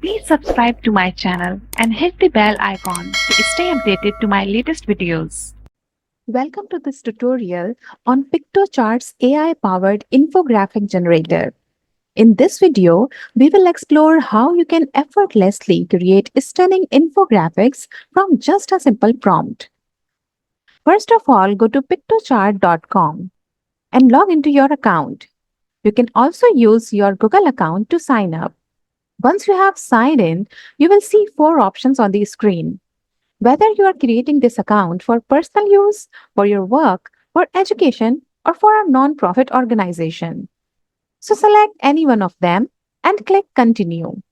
Please subscribe to my channel and hit the bell icon to stay updated to my latest videos. Welcome to this tutorial on Piktochart's AI-powered infographic generator. In this video, we will explore how you can effortlessly create stunning infographics from just a simple prompt. First of all, go to piktochart.com and log into your account. You can also use your Google account to sign up. Once you have signed in, you will see four options on the screen. Whether you are creating this account for personal use, for your work, for education, or for a non-profit organization. So select any one of them and click Continue.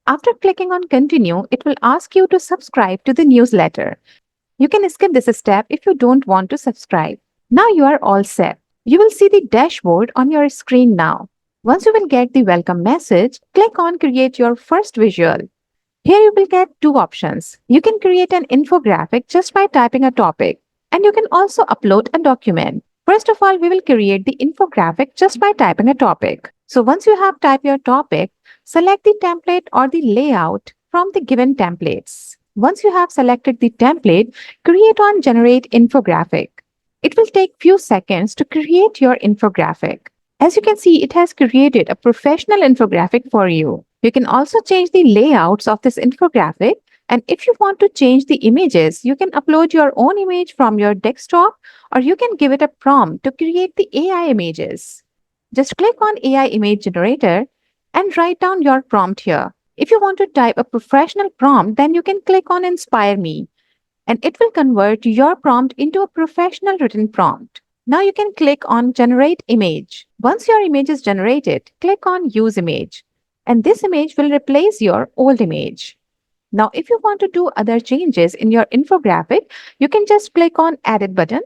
After clicking on Continue, it will ask you to subscribe to the newsletter. You can skip this step if you don't want to subscribe. Now you are all set. You will see the dashboard on your screen now. Once you will get the welcome message, click on Create your first visual. Here you will get two options. You can create an infographic just by typing a topic, and you can also upload a document. First of all, we will create the infographic just by typing a topic. So once you have typed your topic, select the template or the layout from the given templates. Once you have selected the template, create on Generate Infographic. It will take few seconds to create your infographic. As you can see, it has created a professional infographic for you. You can also change the layouts of this infographic. And if you want to change the images, you can upload your own image from your desktop, or you can give it a prompt to create the AI images. Just click on AI image generator and write down your prompt here. If you want to type a professional prompt, then you can click on Inspire Me, and it will convert your prompt into a professional written prompt. Now you can click on Generate Image. Once your image is generated, click on Use Image, and this image will replace your old image. Now, if you want to do other changes in your infographic, you can just click on Edit button,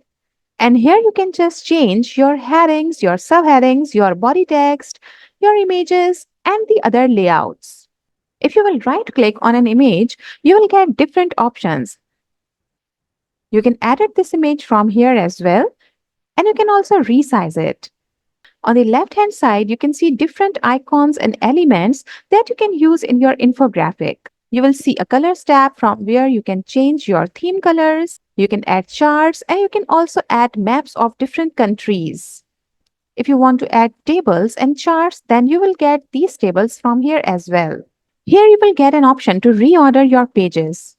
and here you can just change your headings, your subheadings, your body text, your images, and the other layouts. If you will right click on an image, you will get different options. You can edit this image from here as well, and you can also resize it. On the left hand side, you can see different icons and elements that you can use in your infographic. You will see a colors tab from where you can change your theme colors, you can add charts, and you can also add maps of different countries. If you want to add tables and charts, then you will get these tables from here as well. Here you will get an option to reorder your pages.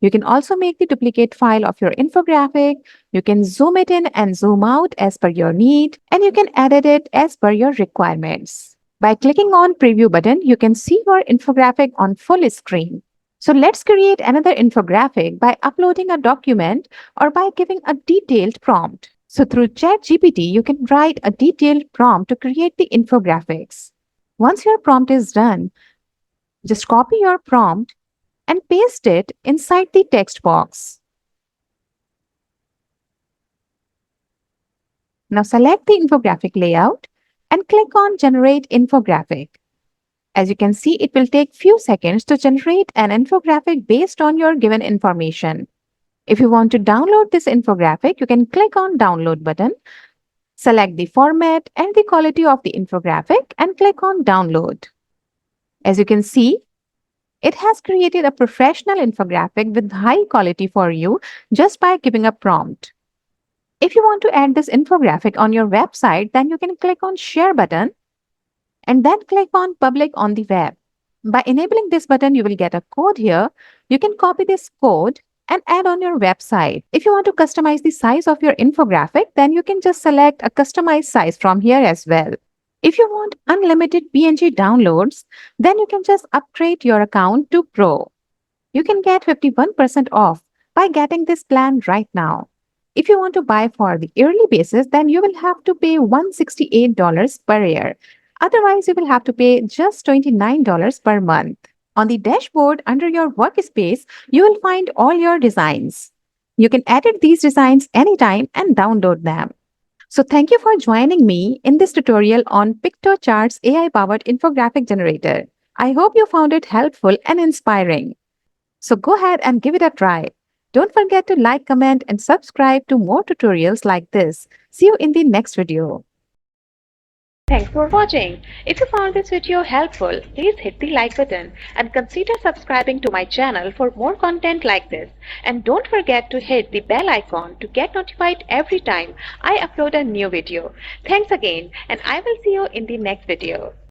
You can also make the duplicate file of your infographic. You can zoom it in and zoom out as per your need, and you can edit it as per your requirements. By clicking on Preview button, you can see your infographic on full screen. So let's create another infographic by uploading a document or by giving a detailed prompt. So through ChatGPT, you can write a detailed prompt to create the infographics. Once your prompt is done, just copy your prompt and paste it inside the text box. Now select the infographic layout and click on Generate Infographic. As you can see, it will take few seconds to generate an infographic based on your given information. If you want to download this infographic, you can click on Download button, select the format and the quality of the infographic, and click on Download. As you can see, it has created a professional infographic with high quality for you just by giving a prompt. If you want to add this infographic on your website, then you can click on Share button and then click on Public on the web. By enabling this button, you will get a code here. You can copy this code and add on your website. If you want to customize the size of your infographic, then you can just select a customized size from here as well. If you want unlimited PNG downloads, then you can just upgrade your account to Pro. You can get 51% off by getting this plan right now. If you want to buy for the yearly basis, then you will have to pay $168 per year. Otherwise, you will have to pay just $29 per month. On the dashboard under your workspace, you will find all your designs. You can edit these designs anytime and download them. So thank you for joining me in this tutorial on Piktochart's AI-powered infographic generator. I hope you found it helpful and inspiring. So go ahead and give it a try. Don't forget to like, comment, and subscribe to more tutorials like this. See you in the next video. Thanks for watching. If you found this video helpful, please hit the like button and consider subscribing to my channel for more content like this. And don't forget to hit the bell icon to get notified every time I upload a new video. Thanks again, and I will see you in the next video.